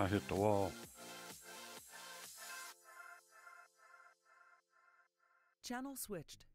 I hit the wall. Channel switched.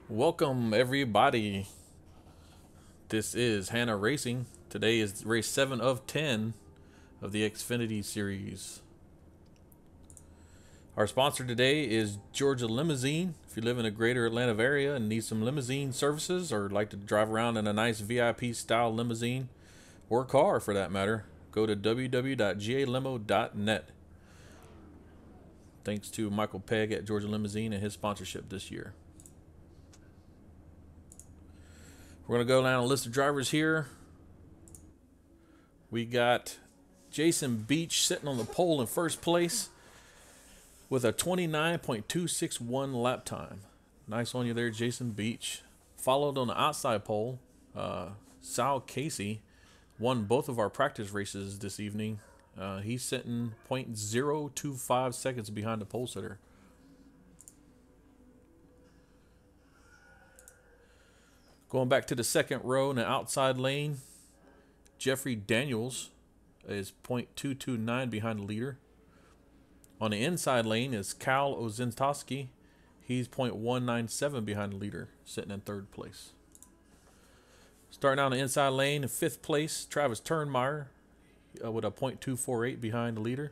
Welcome everybody. This is Hannah Racing. Today is race 7 of 10 of the Xfinity series. Our sponsor today is Georgia Limousine. If you live in the greater Atlanta area and need some limousine services or like to drive around in a nice VIP style limousine or car for that matter, go to www.galimo.net. Thanks to Michael Pegg at Georgia Limousine and his sponsorship this year. We're going to go down a list of drivers here. We got Jason Beach sitting on the pole in first place with a 29.261 lap time. Nice on you there, Jason Beach. Followed on the outside pole, Sal Casey won both of our practice races this evening. He's sitting 0.025 seconds behind the pole sitter. Going back to the second row in the outside lane, Jeffrey Daniels is 0.229 behind the leader. On the inside lane is Cal Ozentowski. He's 0.197 behind the leader, sitting in third place. Starting out on the inside lane, in fifth place, Travis Turnmeyer with a 0.248 behind the leader.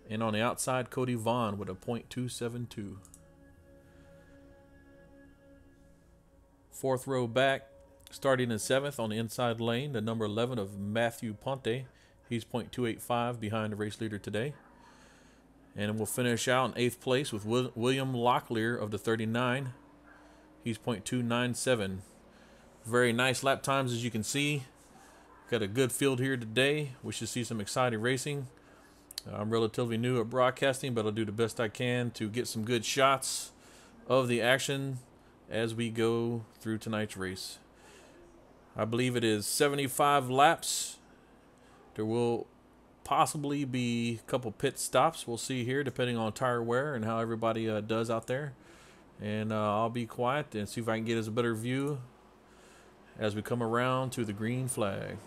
And on the outside, Cody Vaughn with a 0.272. Fourth row back, starting in seventh on the inside lane, the number 11 of Matthew Ponte. He's 0.285 behind the race leader today. And we'll finish out in eighth place with William Locklear of the 39. He's 0.297. Very nice lap times, as you can see. Got a good field here today. We should see some exciting racing. I'm relatively new at broadcasting, but I'll do the best I can to get some good shots of the action as we go through tonight's race. I believe it is 75 laps. There will possibly be a couple pit stops. We'll see here, depending on tire wear and how everybody does out there. And I'll be quiet and see if I can get us a better view as we come around to the green flag.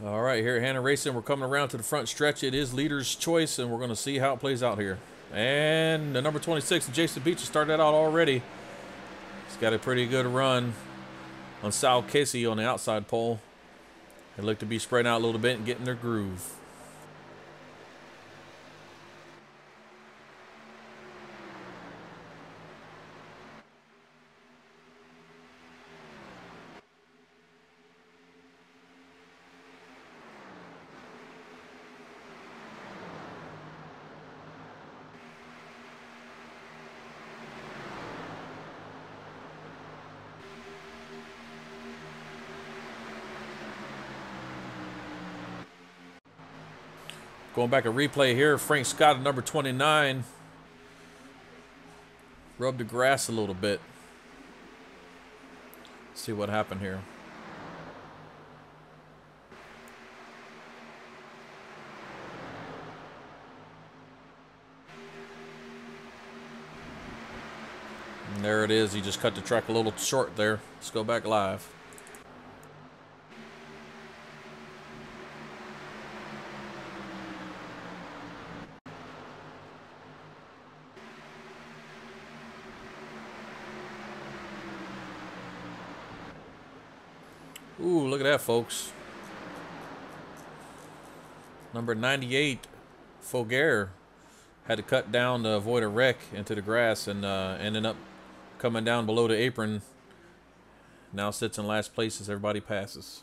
All right, here at Hannah Racing, we're coming around to the front stretch. It is leader's choice, and we're going to see how it plays out here. And the number 26, Jason Beach, has started out already. He's got a pretty good run on Sal Casey on the outside pole. They look to be spreading out a little bit and getting their groove. Going back a replay here, Frank Scott at number 29 rubbed the grass a little bit. Let's see what happened here. And there it is. He just cut the track a little short there. Let's go back live. Ooh, look at that, folks. Number 98, Foguer, had to cut down to avoid a wreck into the grass and ended up coming down below the apron. Now sits in last place as everybody passes.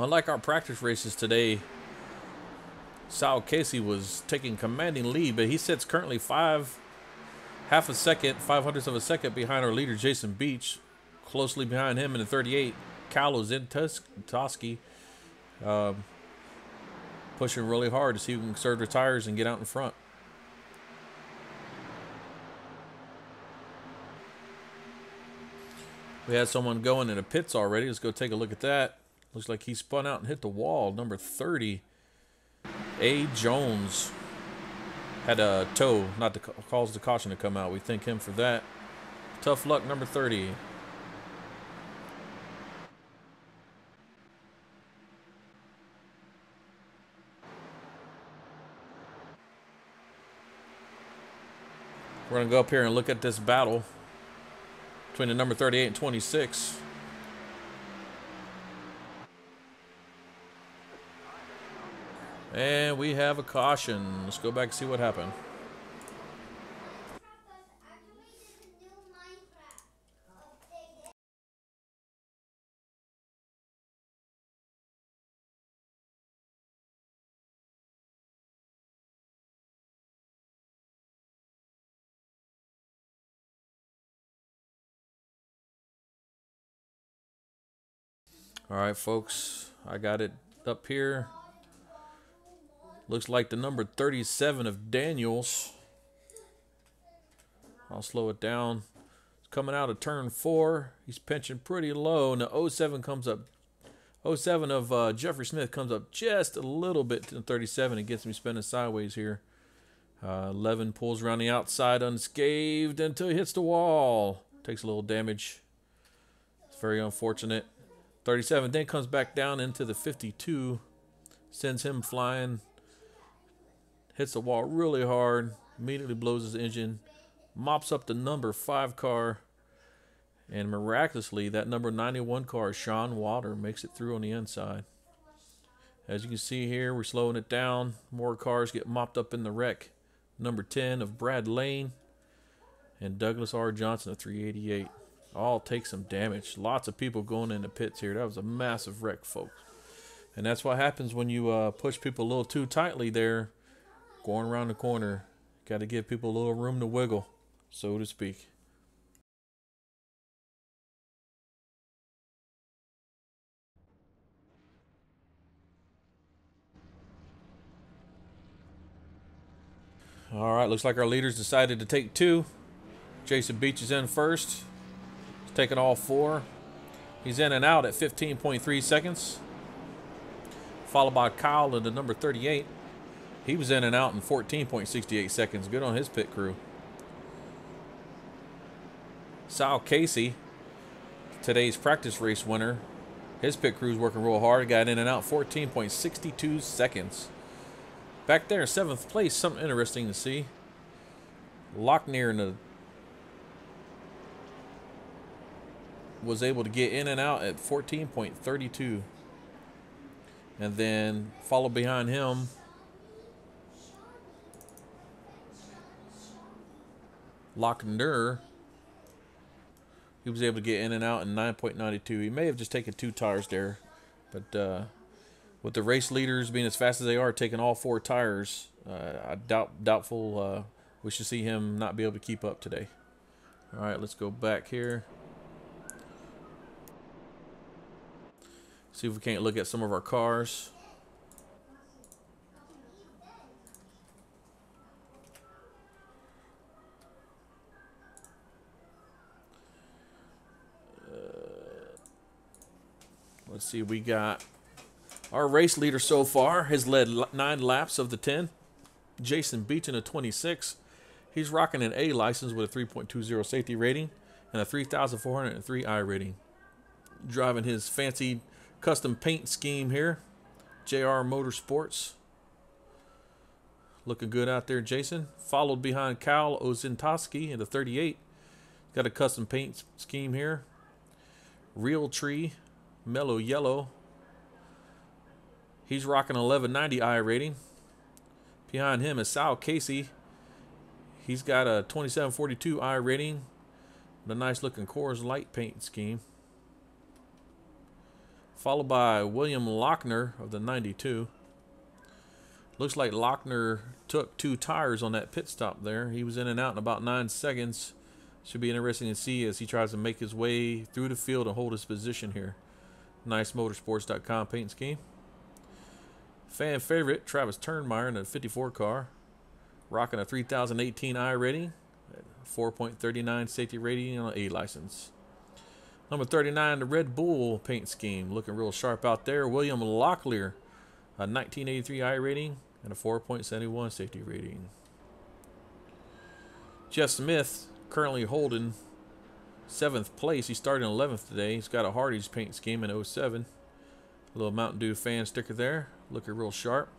Unlike our practice races today, Sal Casey was taking commanding lead, but he sits currently half a second, 5/100ths of a second behind our leader, Jason Beach. Closely behind him in the 38, Carlo Zintoski, pushing really hard to see who can conserve their tires and get out in front. We had someone going in the pits already. Let's go take a look at that. Looks like he spun out and hit the wall. Number 30, A. Jones, had a toe, not to cause the caution to come out. We thank him for that. Tough luck, number 30. We're going to go up here and look at this battle between the number 38 and 26. And we have a caution. Let's go back and see what happened. All right, folks, I got it up here. Looks like the number 37 of Daniels. I'll slow it down. It's coming out of turn 4. He's pinching pretty low, and the 07 comes up. 07 of Jeffrey Smith comes up just a little bit to the 37. It gets me spinning sideways here. 11 pulls around the outside unscathed until he hits the wall. Takes a little damage. It's very unfortunate. 37 then comes back down into the 52. Sends him flying. Hits the wall really hard. Immediately blows his engine. Mops up the number 5 car. And miraculously, that number 91 car, Sean Water, makes it through on the inside. As you can see here, we're slowing it down. More cars get mopped up in the wreck. Number 10 of Brad Lane. And Douglas R. Johnson of 388. All take some damage. Lots of people going in the pits here. That was a massive wreck, folks. And that's what happens when you push people a little too tightly there. Going around the corner. Got to give people a little room to wiggle, so to speak. All right, looks like our leaders decided to take two. Jason Beach is in first. He's taking all four. He's in and out at 15.3 seconds. Followed by Kyle in the number 38. He was in and out in 14.68 seconds. Good on his pit crew. Sal Casey, today's practice race winner. His pit crew's working real hard. Got in and out 14.62 seconds. Back there in 7th place, something interesting to see. Lochner was able to get in and out at 14.32. And then followed behind him, Lochner. He was able to get in and out in 9.92. He may have just taken 2 tires there. But with the race leaders being as fast as they are, taking all 4 tires, I doubtful we should see him not be able to keep up today. All right, let's go back here. See if we can't look at some of our cars. Let's see, we got our race leader so far has led 9 laps of the 10. Jason Beach in a 26. He's rocking an A license with a 3.20 safety rating and a 3,403 I rating. Driving his fancy custom paint scheme here. JR Motorsports. Looking good out there, Jason. Followed behind Kyle Ozintoski in the 38. Got a custom paint scheme here. Real Tree, Mellow Yellow. He's rocking an 1190 I rating. Behind him is Sal Casey. He's got a 2742 I rating. The nice looking Coors Light paint scheme. Followed by William Lochner of the 92. Looks like Lochner took 2 tires on that pit stop there. He was in and out in about 9 seconds. Should be interesting to see as he tries to make his way through the field and hold his position here. Nice motorsports.com paint scheme. Fan favorite, Travis Turnmeyer in a 54 car. Rocking a 3018 I rating. 4.39 safety rating on an A license. Number 39, the Red Bull paint scheme. Looking real sharp out there. William Locklear, a 1983 I rating and a 4.71 safety rating. Jeff Smith currently holding 7th place. He started in 11th today. He's got a Hardee's paint scheme in 07. A little Mountain Dew fan sticker there. Looking real sharp.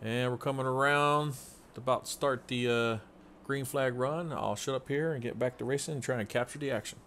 And we're coming around. About to start the green flag run. I'll shut up here and get back to racing and try and capture the action.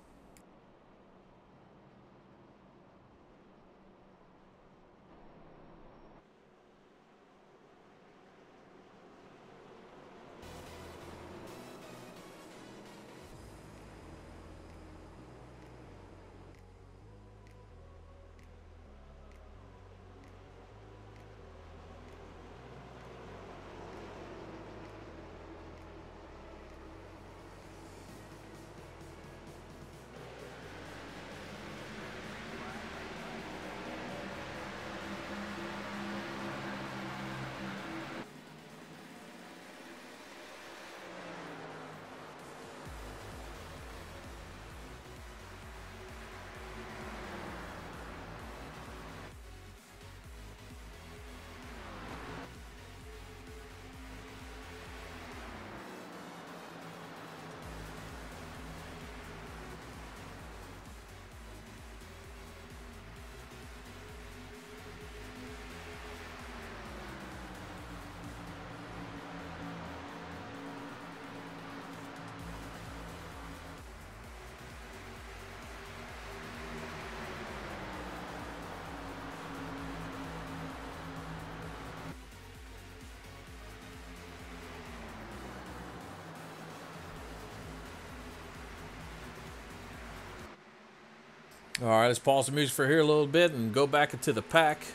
All right, let's pause the music for here a little bit and go back into the pack.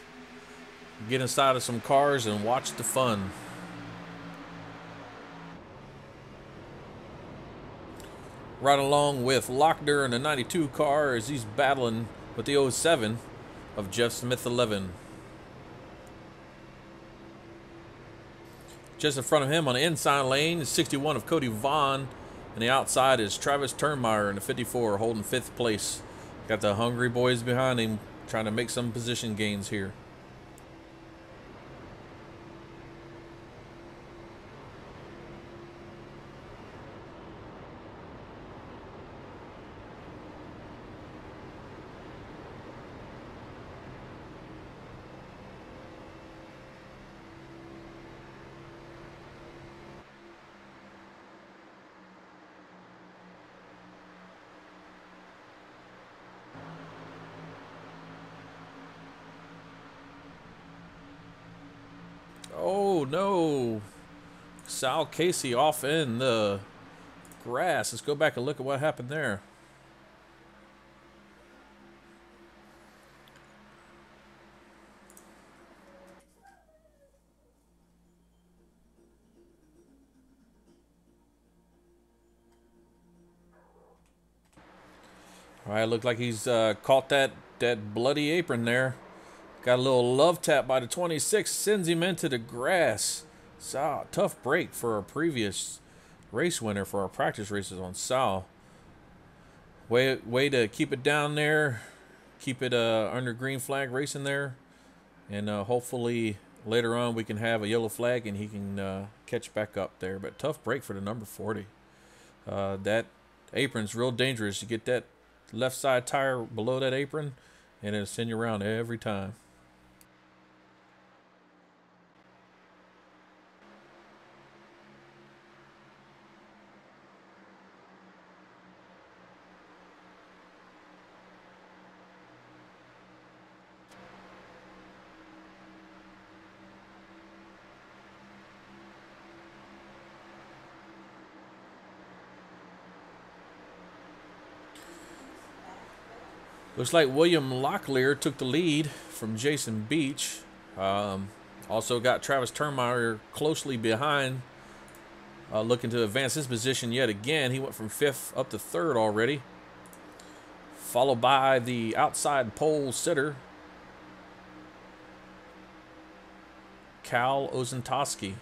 Get inside of some cars and watch the fun. Right along with Lochner in the 92 car as he's battling with the 07 of Jeff Smith 11. Just in front of him on the inside lane is 61 of Cody Vaughn. And the outside is Travis Turnmeyer in the 54 holding 5th place. Got the hungry boys behind him trying to make some position gains here. Oh no, Sal Casey off in the grass. Let's go back and look at what happened there. All right, looked like he's caught that bloody apron there. Got a little love tap by the 26, sends him into the grass. Sal, tough break for our previous race winner for our practice races on Sal. Way to keep it down there, keep it under green flag racing there, and hopefully later on we can have a yellow flag and he can catch back up there. But tough break for the number 40. That apron's real dangerous. You get that left side tire below that apron, and it'll send you around every time. Looks like William Locklear took the lead from Jason Beach. Also got Travis Turnmeyer closely behind, looking to advance his position yet again. He went from 5th up to 3rd already. Followed by the outside pole sitter, Cal Ozentowski.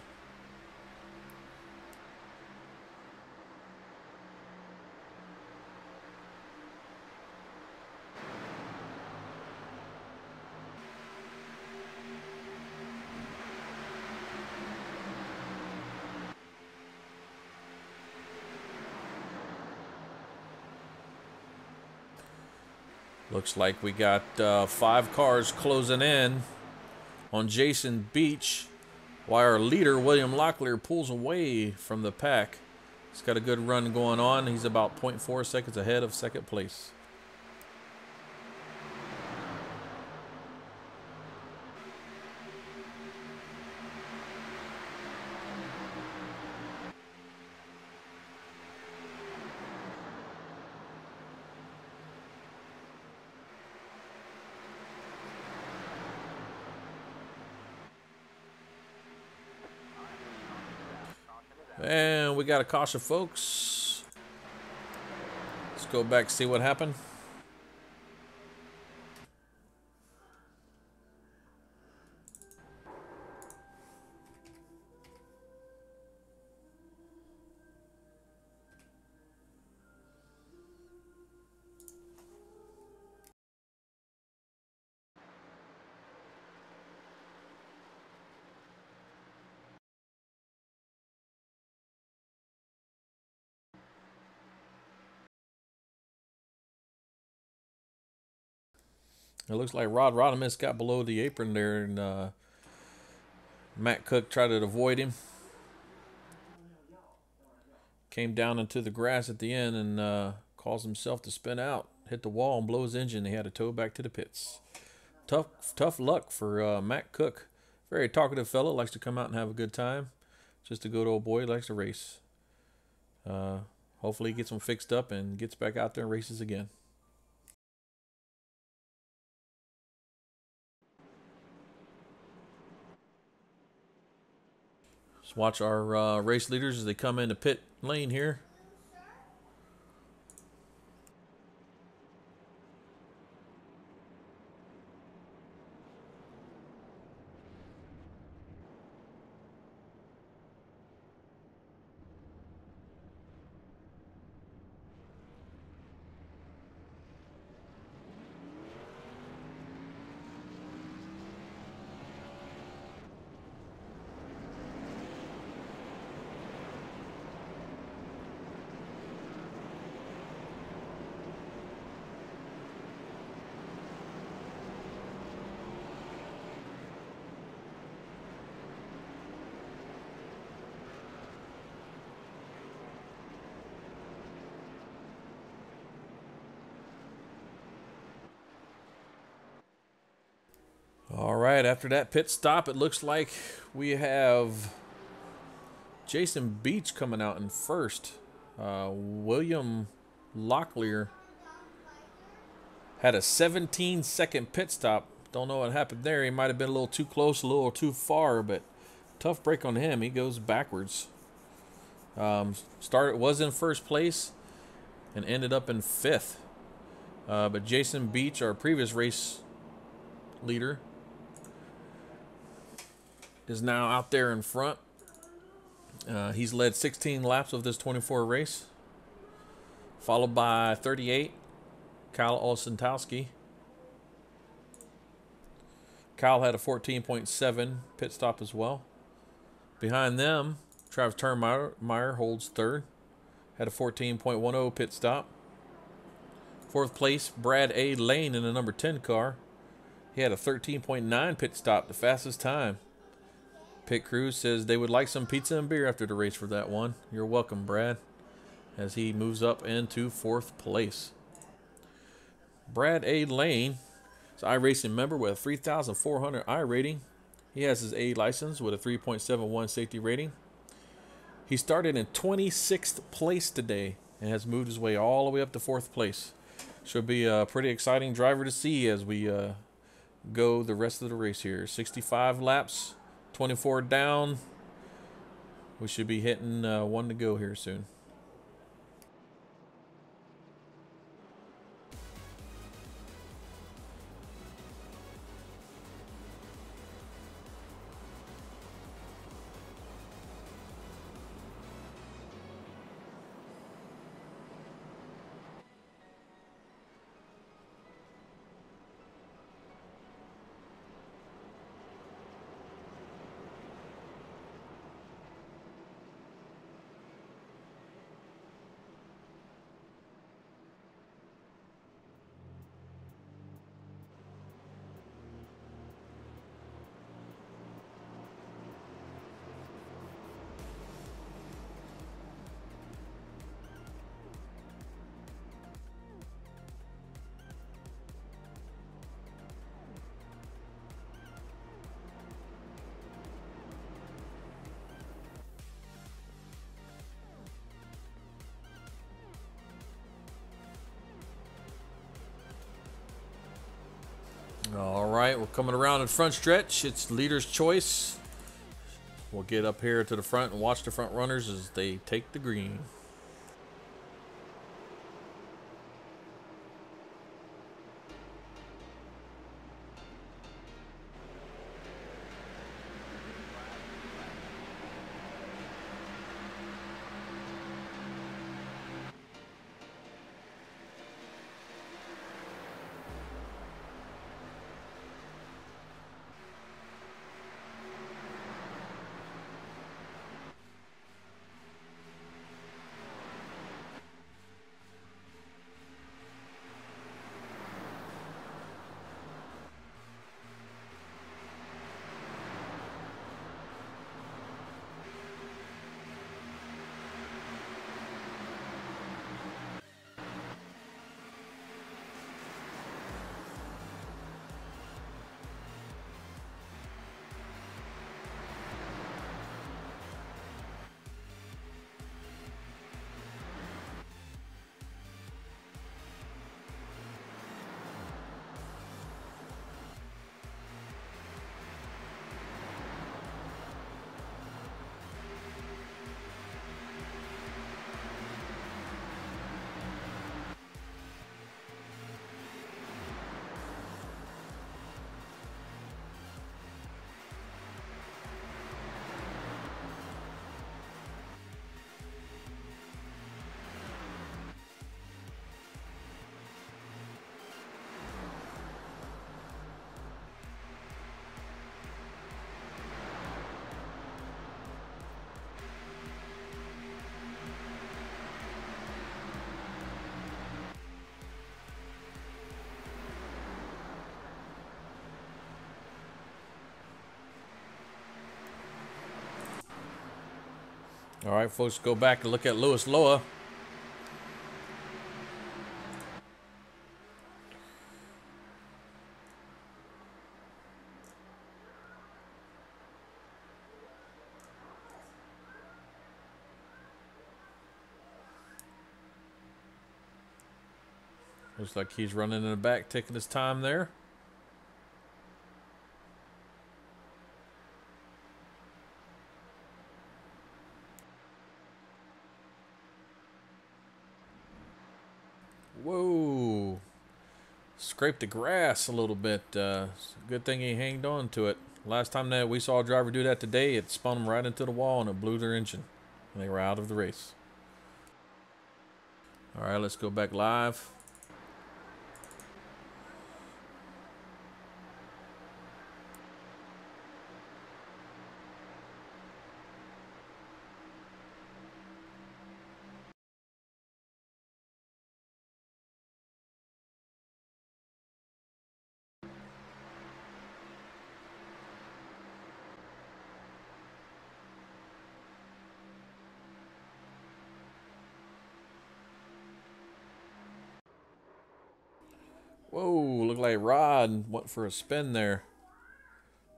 Looks like we got 5 cars closing in on Jason Beach, while our leader, William Locklear, pulls away from the pack. He's got a good run going on. He's about 0.4 seconds ahead of 2nd place. And we got a caution, folks. Let's go back and see what happened. It looks like Rod Rodimus got below the apron there, and Matt Cook tried to avoid him. Came down into the grass at the end and caused himself to spin out, hit the wall, and blow his engine. He had to tow back to the pits. Tough luck for Matt Cook. Very talkative fellow, likes to come out and have a good time. Just a good old boy, likes to race. Hopefully he gets them fixed up and gets back out there and races again. Let's watch our race leaders as they come into pit lane here. right, after that pit stop, it looks like we have Jason Beach coming out in first. William Locklear had a 17-second pit stop. Don't know what happened there. He might have been a little too close, a little too far, but tough break on him. He goes backwards. Was in first place and ended up in fifth. But Jason Beach, our previous race leader, is now out there in front. He's led 16 laps of this 24 race, followed by 38, Kyle Olsentowski. Kyle had a 14.7 pit stop as well. Behind them, Travis Turnmeyer holds third, had a 14.10 pit stop. Fourth place, Brad A. Lane in the number 10 car. He had a 13.9 pit stop, the fastest time. Pit crew says they would like some pizza and beer after the race for that one. You're welcome, Brad, as he moves up into fourth place. Brad A. Lane is an iRacing member with a 3,400 I rating. He has his A license with a 3.71 safety rating. He started in 26th place today and has moved his way all the way up to fourth place. Should be a pretty exciting driver to see as we go the rest of the race here. 65 laps, 24 down. We should be hitting one to go here soon. All right, we're coming around in front stretch. It's leader's choice. We'll get up here to the front and watch the front runners as they take the green. All right, folks, go back and look at Lewis Loa. Looks like he's running in the back, taking his time there. Whoa. Scraped the grass a little bit. Good thing he hanged on to it. Last time that we saw a driver do that today, it spun them right into the wall and it blew their engine. And they were out of the race. All right, let's go back live. Whoa, looked like Rod went for a spin there.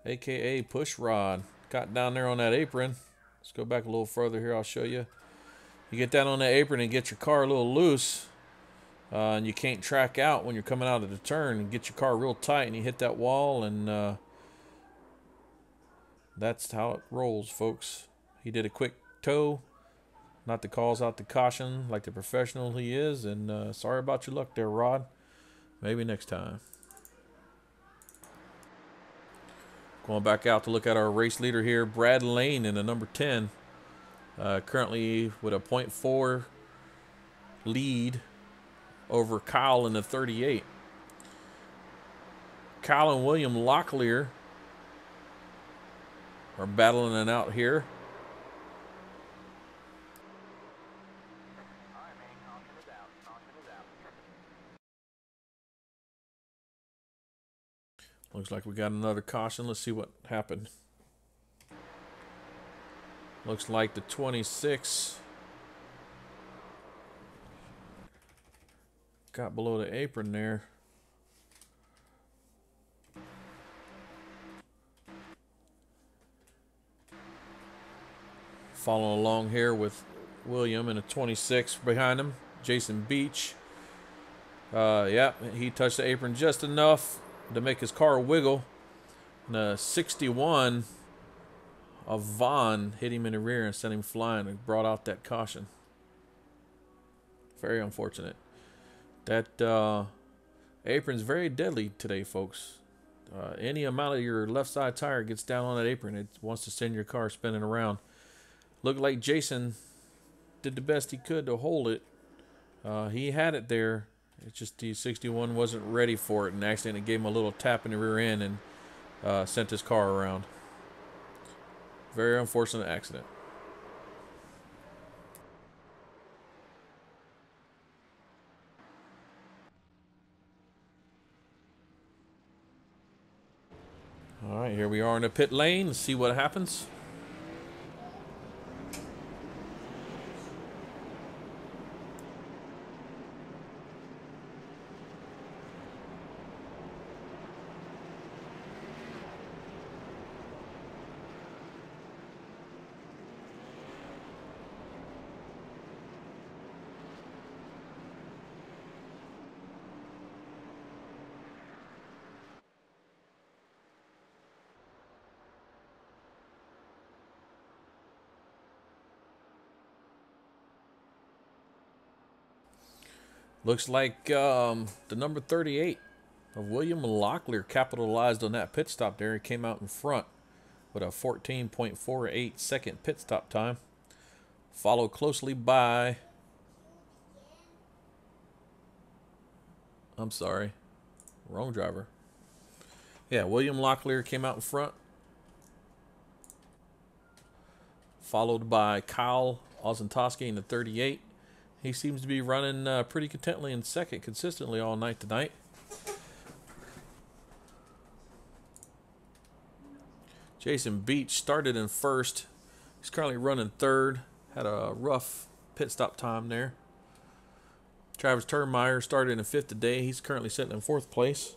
AKA Push Rod. Got down there on that apron. Let's go back a little further here. I'll show you. You get that on the apron and get your car a little loose. And you can't track out when you're coming out of the turn. And get your car real tight and you hit that wall. And that's how it rolls, folks. He did a quick toe. Not to cause out the caution like the professional he is. And sorry about your luck there, Rod. Maybe next time. Going back out to look at our race leader here, Brad Lane in the number 10. Currently with a .4 lead over Kyle in the 38. Kyle and William Locklear are battling it out here. Looks like we got another caution. Let's see what happened. Looks like the 26 got below the apron there. Following along here with William and a 26 behind him. Jason Beach. Yeah, he touched the apron just enough to make his car wiggle. And the 61 of Vaughn hit him in the rear and sent him flying and brought out that caution. Very unfortunate. That apron's very deadly today, folks. Any amount of your left side tire gets down on that apron, it wants to send your car spinning around. Looked like Jason did the best he could to hold it. He had it there. It's just the 61 wasn't ready for it and accidentally gave him a little tap in the rear end and sent his car around. Very unfortunate accident. All right, here we are in the pit lane. Let's see what happens. Looks like the number 38 of William Locklear capitalized on that pit stop there. He came out in front with a 14.48 second pit stop time. Followed closely by... I'm sorry. Wrong driver. Yeah, William Locklear came out in front. Followed by Kyle Ozentowski in the 38. He seems to be running pretty contently in second consistently all night tonight. Jason Beach started in first. He's currently running third. Had a rough pit stop time there. Travis Turnmeyer started in fifth today. He's currently sitting in fourth place.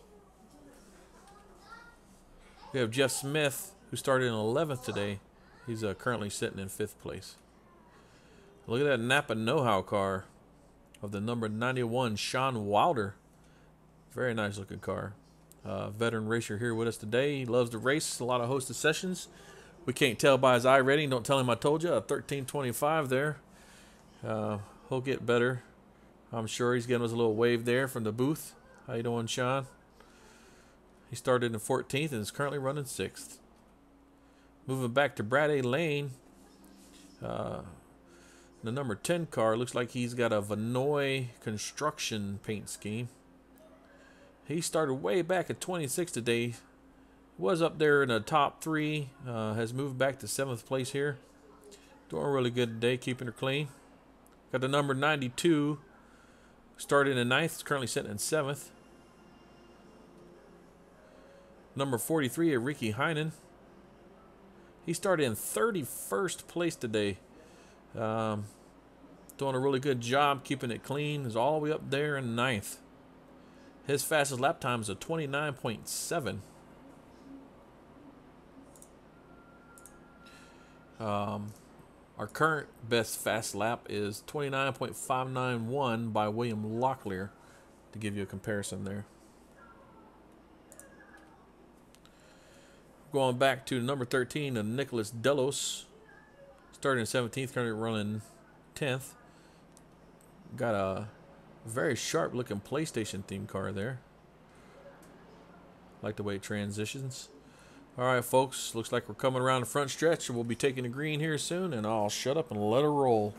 We have Jeff Smith, who started in 11th today. He's currently sitting in fifth place. Look at that Napa know-how car of the number 91, Sean Wilder. Very nice looking car. Veteran racer here with us today. He loves to race. A lot of hosted sessions. We can't tell by his iRating. Don't tell him I told you. A 1325 there. He'll get better. I'm sure he's giving us a little wave there from the booth. How you doing, Sean? He started in 14th and is currently running 6th. Moving back to Brad A. Lane. The number 10 car looks like he's got a Vinoy construction paint scheme. He started way back at 26 today. Was up there in the top 3. Has moved back to 7th place here. Doing really good today, keeping her clean. Got the number 92. Started in 9th. Currently sitting in 7th. Number 43, Ricky Heinen. He started in 31st place today. Doing a really good job keeping it clean. Is all the way up there in 9th. His fastest lap time is a 29.7. Our current best fast lap is 29.591 by William Locklear, to give you a comparison there. Going back to number 13, Nicholas Delos. Started in 17th, currently running 10th. Got a very sharp looking PlayStation themed car there. Like the way it transitions. Alright folks, looks like we're coming around the front stretch and we'll be taking the green here soon, and I'll shut up and let her roll.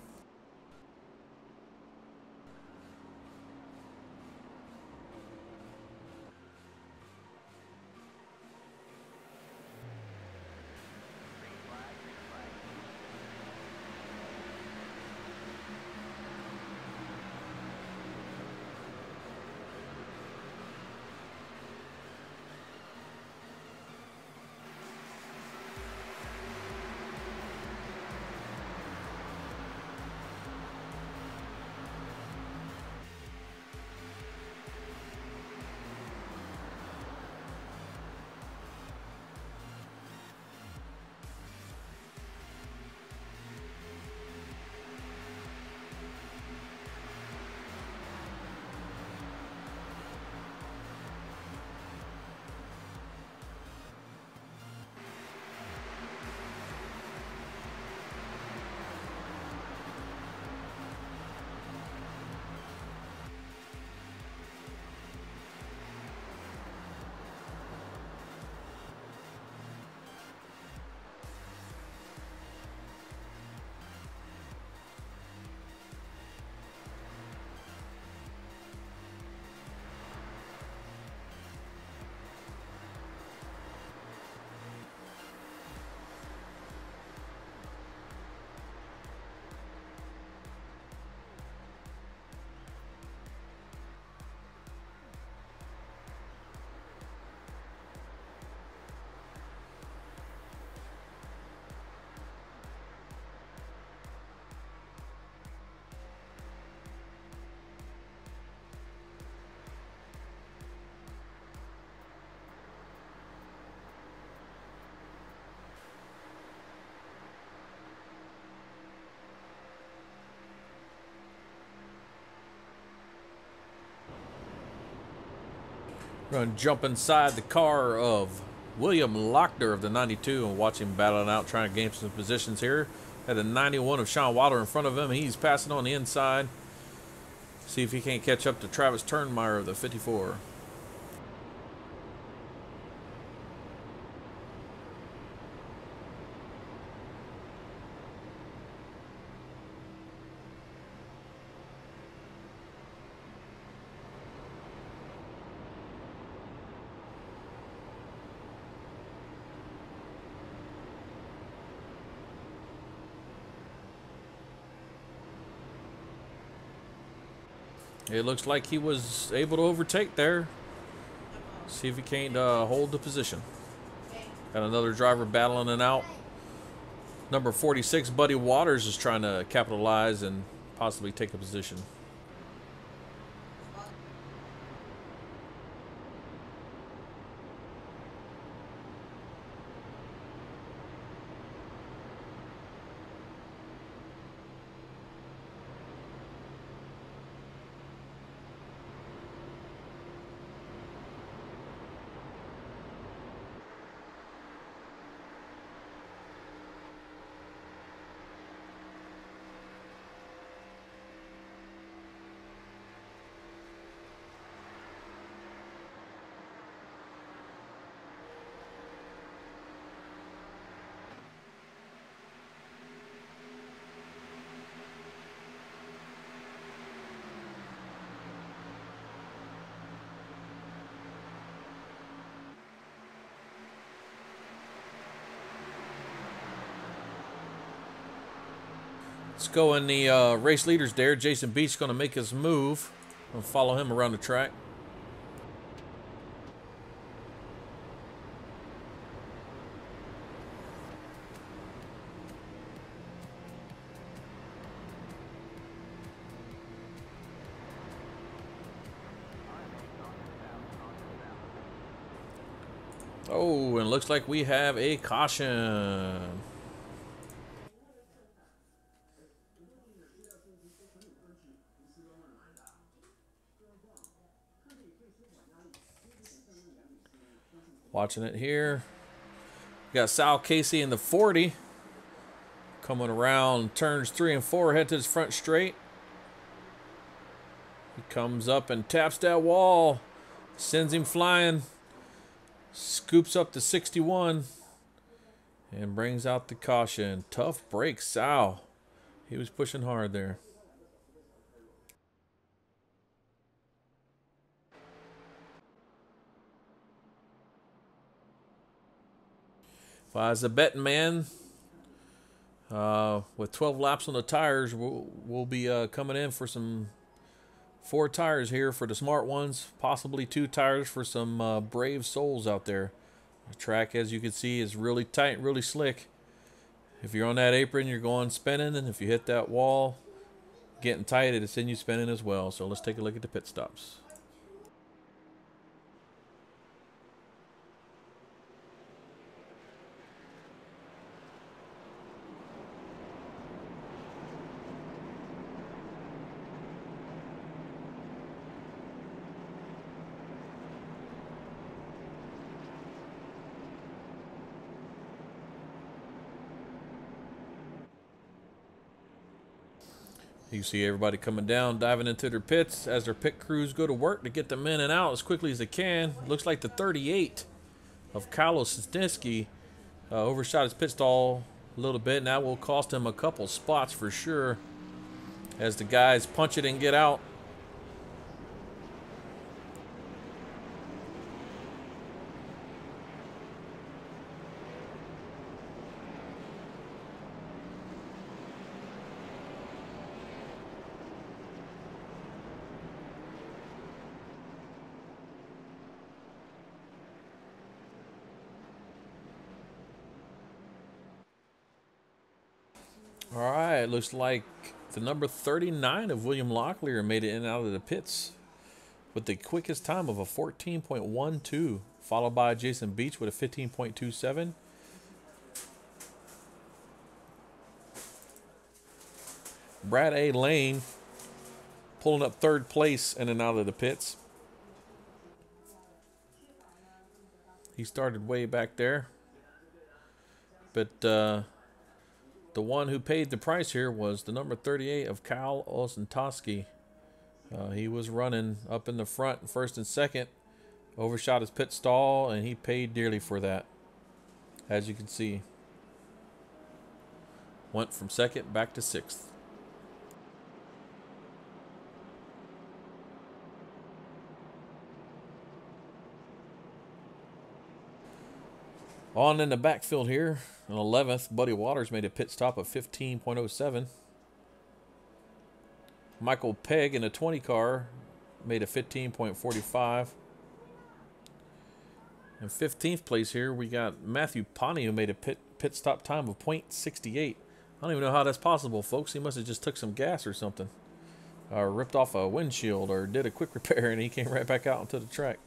We're going to jump inside the car of William Lochner of the 92 and watch him battling out, trying to gain some positions here. Had a 91 of Sean Wilder in front of him. He's passing on the inside. See if he can't catch up to Travis Turnmeyer of the 54. It looks like he was able to overtake there. See if he can't hold the position. Got another driver battling it out. Number 46, Buddy Waters, is trying to capitalize and possibly take a position. Let's go in the race leaders there. Jason Beach going to make his move. We'll follow him around the track. Oh, and it looks like we have a caution. Watching it here. We got Sal Casey in the 40. Coming around turns 3 and 4, head to his front straight. He comes up and taps that wall. Sends him flying. Scoops up to 61. And brings out the caution. Tough break, Sal. He was pushing hard there. If I was a betting man, with 12 laps on the tires, we'll be coming in for some 4 tires here for the smart ones, possibly 2 tires for some brave souls out there. The track, as you can see, is really tight, really slick. If you're on that apron, you're going spinning, and if you hit that wall, getting tight, it'll send you spinning as well. So let's take a look at the pit stops. You see everybody coming down, diving into their pits as their pit crews go to work to get them in and out as quickly as they can. Looks like the 38 of Carlos Sniski overshot his pit stall a little bit, and that will cost him a couple spots for sure as the guys punch it and get out. All right, looks like the number 39 of William Locklear made it in and out of the pits with the quickest time of a 14.12, followed by Jason Beach with a 15.27. Brad A. Lane pulling up 3rd place in and out of the pits. He started way back there. But the one who paid the price here was the number 38 of Kyle Osentoski. He was running up in the front, 1st and 2nd. Overshot his pit stall, and he paid dearly for that. As you can see. Went from 2nd back to 6th. On in the backfield here, in 11th, Buddy Waters made a pit stop of 15.07. Michael Pegg in a 20 car made a 15.45. In 15th place here, we got Matthew Pawnee, who made a pit stop time of .68. I don't even know how that's possible, folks. He must have just took some gas or something. Or ripped off a windshield or did a quick repair, and he came right back out onto the track.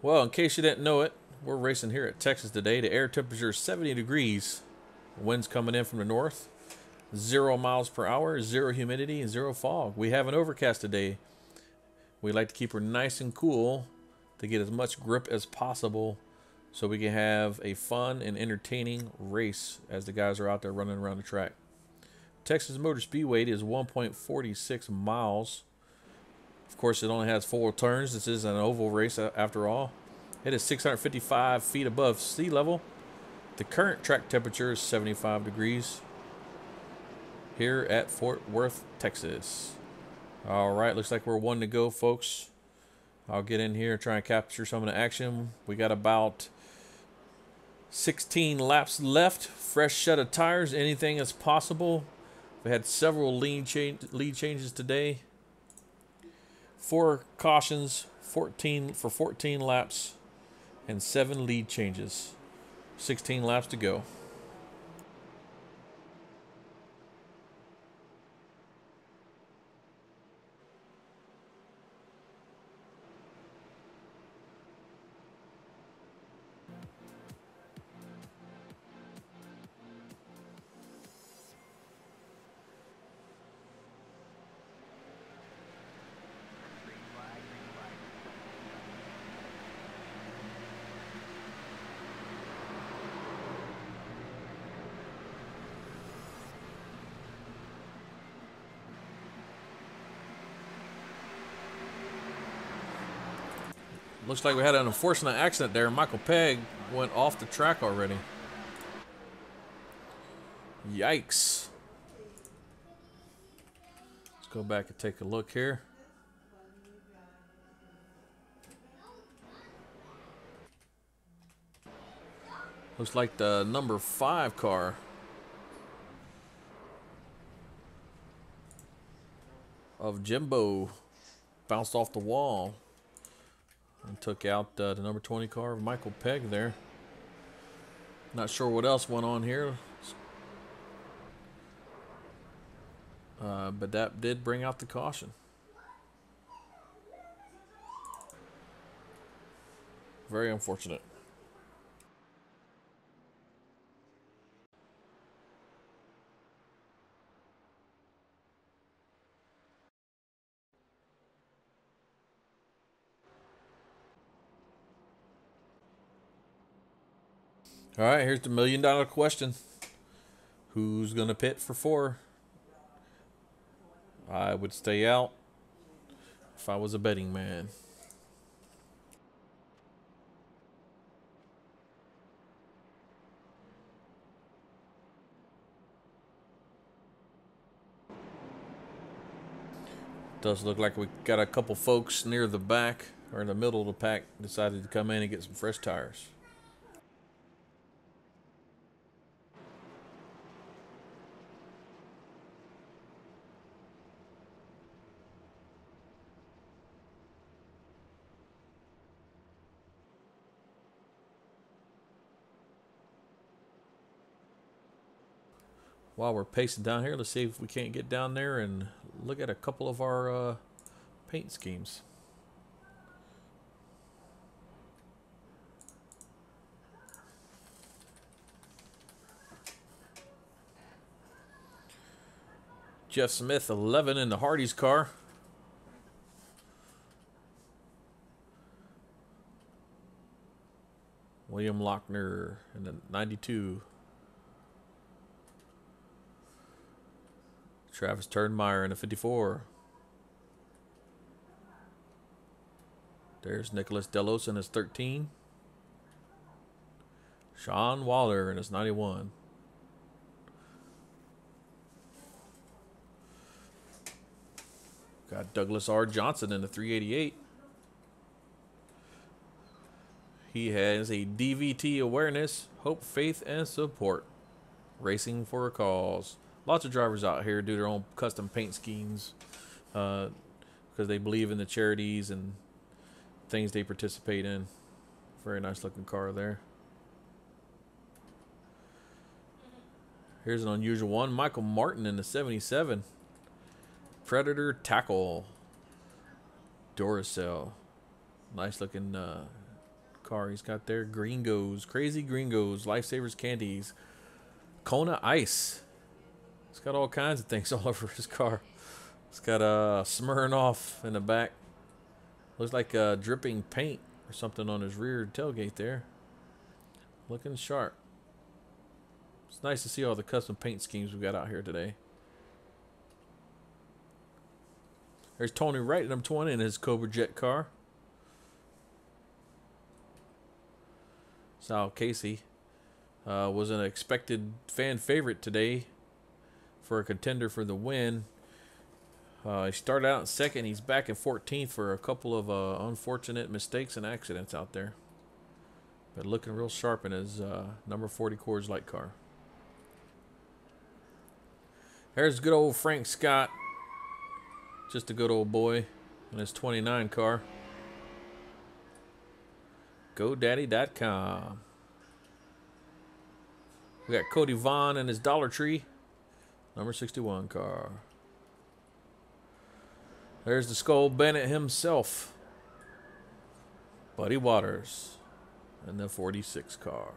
Well, in case you didn't know it, we're racing here at Texas today. The air temperature is 70 degrees. Winds coming in from the north. 0 miles per hour, 0 humidity, and 0 fog. We have an overcast today. We like to keep her nice and cool to get as much grip as possible so we can have a fun and entertaining race as the guys are out there running around the track. Texas Motor Speedway is 1.46 miles. Of course, it only has 4 turns. This is an oval race after all. It is 655 feet above sea level. The current track temperature is 75 degrees. here at Fort Worth, Texas. All right, looks like we're one to go, folks. I'll get in here and try and capture some of the action. We got about 16 laps left. Fresh set of tires. Anything is possible. We had several lead changes today. 4 cautions, 14 laps, and 7 lead changes. 16 laps to go. Looks like we had an unfortunate accident there. Michael Pegg went off the track already. Yikes. Let's go back and take a look here. Looks like the number 5 car of Jimbo bounced off the wall and took out the number 20 car of Michael Pegg there. Not sure what else went on here. But that did bring out the caution. Very unfortunate. All right, here's the $1 million question. Who's going to pit for 4? I would stay out if I was a betting man. Does look like we got a couple folks near the back or in the middle of the pack decided to come in and get some fresh tires. While we're pacing down here, let's see if we can't get down there and look at a couple of our paint schemes. Jeff Smith, 11 in the Hardy's car. William Lochner in the 92. Travis Turnmeyer in the 54. There's Nicholas Delos in his 13. Sean Waller in his 91. Got Douglas R. Johnson in the 388. He has a DVT awareness, hope, faith, and support. Racing for a cause. Lots of drivers out here do their own custom paint schemes because they believe in the charities and things they participate in. Very nice looking car there. Here's an unusual one. Michael Martin in the 77. Predator tackle. Duracell. Nice looking car he's got there. Gringos. Crazy Gringos. Lifesavers candies. Kona Ice. It's got all kinds of things all over his car. It's got a Smirnoff in the back. Looks like dripping paint or something on his rear tailgate there. Looking sharp. It's nice to see all the custom paint schemes we got out here today. There's Tony Wright, number 20, in his Cobra Jet car. Sal Casey was an expected fan favorite today for a contender for the win. He started out in second. He's back in 14th for a couple of unfortunate mistakes and accidents out there. But looking real sharp in his number 40 Coors Light car. There's good old Frank Scott. Just a good old boy in his 29 car. GoDaddy.com. We got Cody Vaughn and his Dollar Tree. Number 61 car. There's the Skull Bennett himself. Buddy Waters. And the 46 car.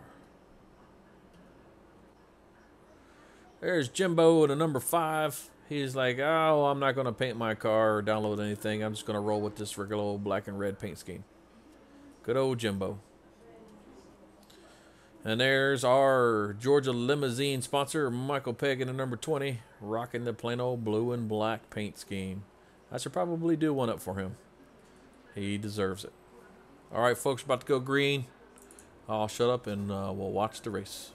There's Jimbo at a number 5. He's like, oh, I'm not going to paint my car or download anything. I'm just going to roll with this regular old black and red paint scheme. Good old Jimbo. And there's our Georgia Limousine sponsor, Michael Pegg in the number 20, rocking the plain old blue and black paint scheme. I should probably do one up for him. He deserves it. All right, folks, about to go green. I'll shut up and we'll watch the race.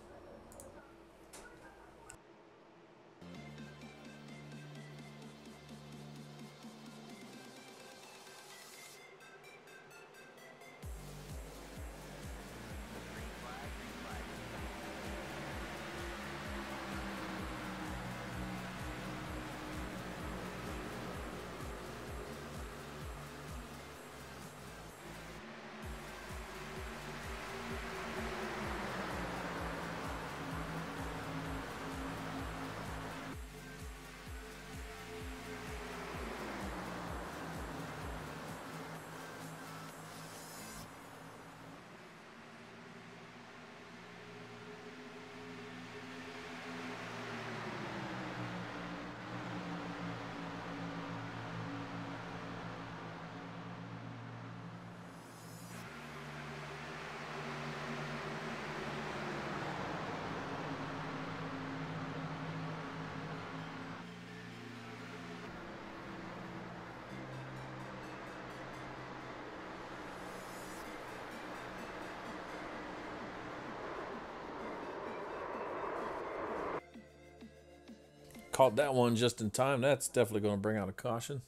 Caught that one just in time. That's definitely going to bring out a caution.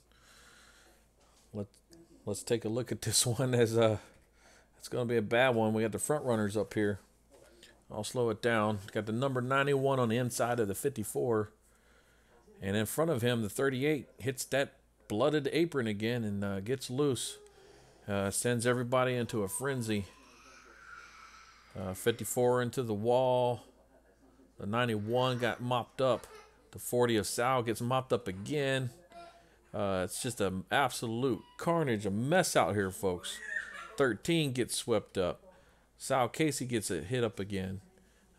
Let's take a look at this one as it's going to be a bad one. We got the front runners up here. I'll slow it down. Got the number 91 on the inside of the 54. And in front of him, the 38 hits that blooded apron again and gets loose. Sends everybody into a frenzy. 54 into the wall. The 91 got mopped up. The 40 of Sal gets mopped up again. It's just an absolute carnage, a mess out here, folks. 13 gets swept up. Sal Casey gets it hit up again.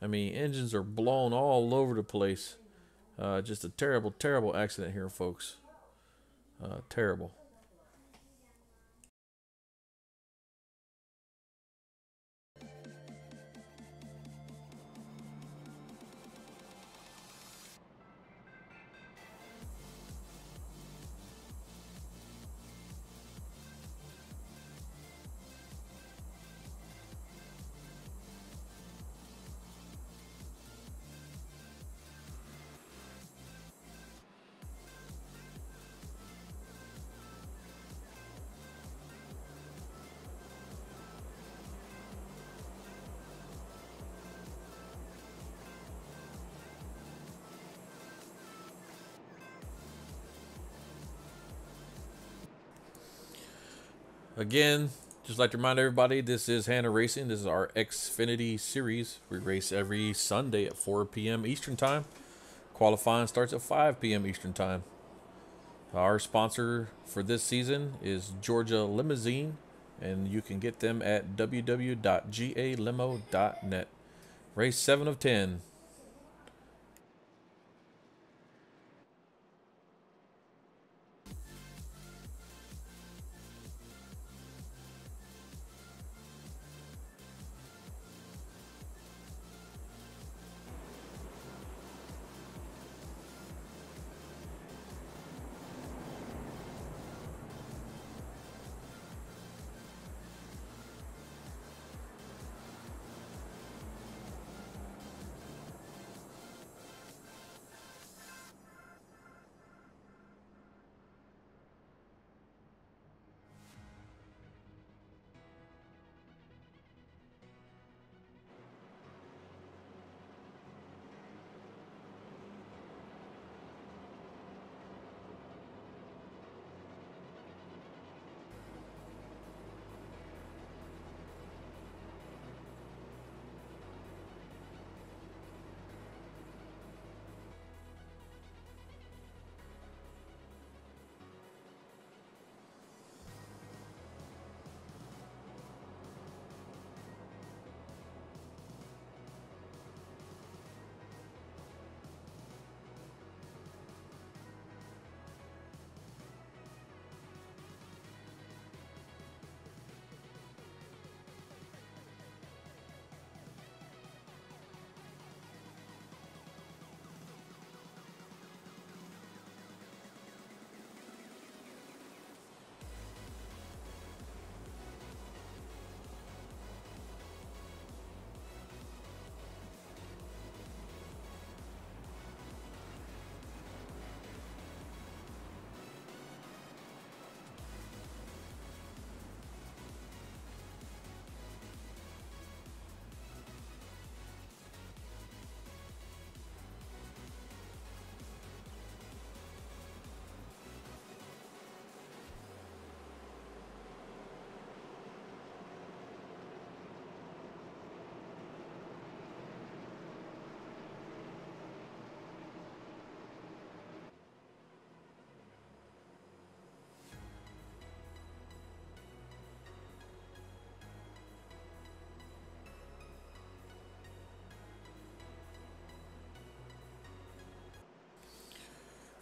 I mean, engines are blown all over the place. Just a terrible, terrible accident here, folks. Terrible. Again, just like to remind everybody, this is Hannah Racing. This is our Xfinity series. We race every Sunday at 4 p.m. Eastern Time. Qualifying starts at 5 p.m. Eastern Time. Our sponsor for this season is Georgia Limousine, and you can get them at www.galimo.net. Race 7 of 10.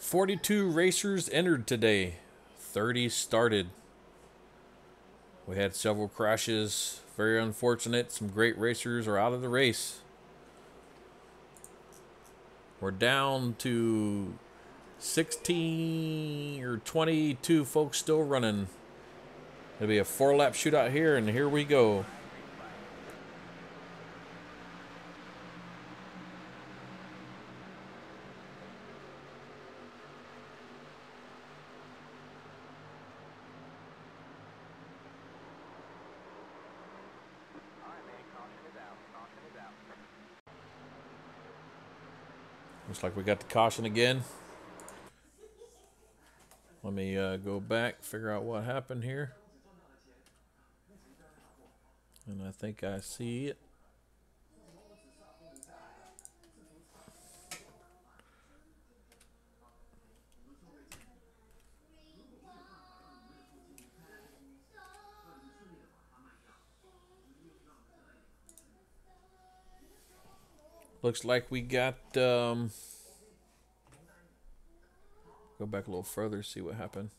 42 racers entered today. 30 started. We had several crashes. Very unfortunate. Some great racers are out of the race. We're down to 16 or 22 folks still running. It'll be a 4-lap shootout here, and here we go. Looks like we got the caution again. Let me go back, figure out what happened here. And I think I see it. Looks like we got, go back a little further, see what happened.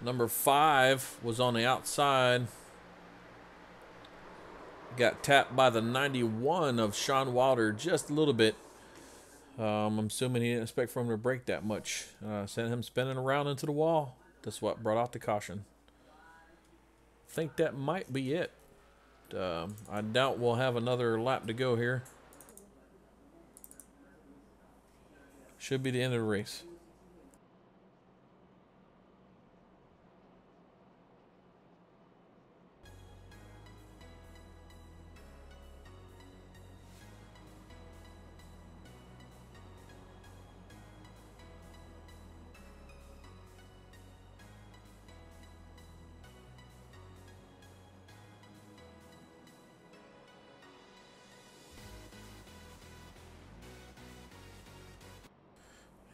Number 5 was on the outside. Got tapped by the 91 of Sean Wilder just a little bit. I'm assuming he didn't expect for him to break that much. Sent him spinning around into the wall. That's what brought out the caution. I think that might be it. I doubt we'll have another lap to go here. Should be the end of the race.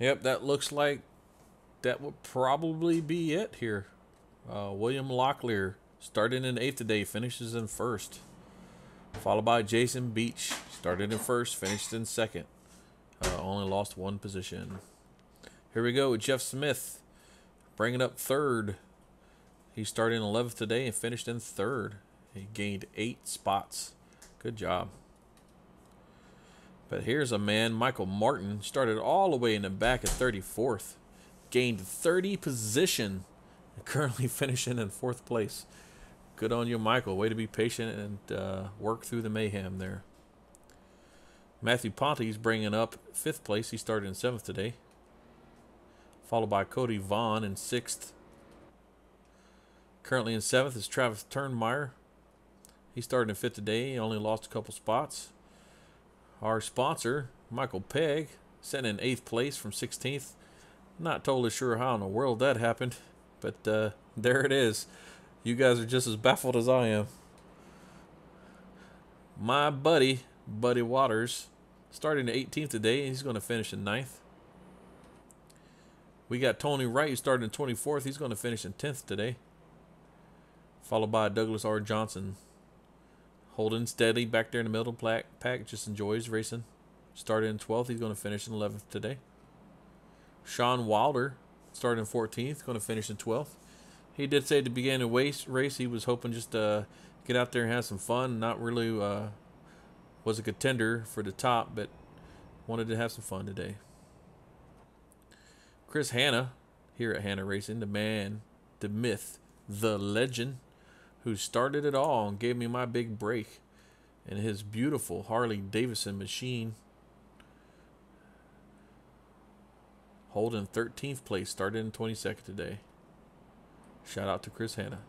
Yep, that looks like that would probably be it here. William Locklear started in 8th today, finishes in 1st. Followed by Jason Beach, started in 1st, finished in 2nd. Only lost 1 position. Here we go with Jeff Smith, bringing up 3rd. He started in 11th today and finished in 3rd. He gained 8 spots. Good job. But here's a man, Michael Martin, started all the way in the back at 34th. Gained 30 position. And currently finishing in 4th place. Good on you, Michael. Way to be patient and work through the mayhem there. Matthew Ponte's bringing up 5th place. He started in 7th today. Followed by Cody Vaughn in 6th. Currently in 7th is Travis Turnmeyer. He started in 5th today. He only lost a couple spots. Our sponsor, Michael Pegg, sent in 8th place from 16th. Not totally sure how in the world that happened, but there it is. You guys are just as baffled as I am. My Buddy Waters, starting in 18th today. He's going to finish in 9th. We got Tony Wright, who started in 24th. He's going to finish in 10th today. Followed by Douglas R. Johnson. Holding steady back there in the middle of the pack. Just enjoys racing. Started in 12th. He's going to finish in 11th today. Sean Wilder started in 14th. Going to finish in 12th. He did say at the beginning of the race he was hoping just to get out there and have some fun. Not really was a contender for the top, but wanted to have some fun today. Chris Hanna here at Hanna Racing. The man, the myth, the legend, who started it all and gave me my big break in his beautiful Harley Davidson machine. Holding 13th place, started in 22nd today. Shout out to Chris Hanna.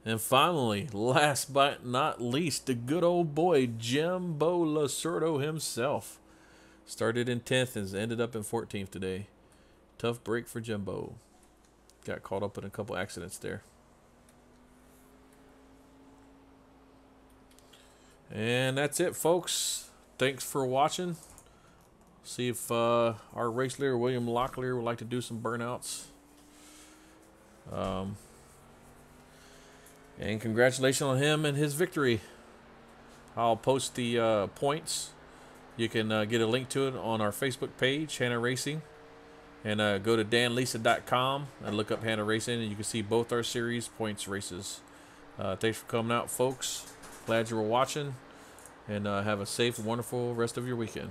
And finally, last but not least, the good old boy, Jimbo Lacerdo himself. Started in 10th and ended up in 14th today. Tough break for Jimbo. Got caught up in a couple accidents there. And that's it, folks. Thanks for watching. See if our race leader, William Locklear, would like to do some burnouts. And congratulations on him and his victory. I'll post the points You can get a link to it on our Facebook page, Hannah Racing. And go to danlisa.com and look up Hannah Racing, and you can see both our series points races. Thanks for coming out, folks. Glad you were watching, and have a safe, wonderful rest of your weekend.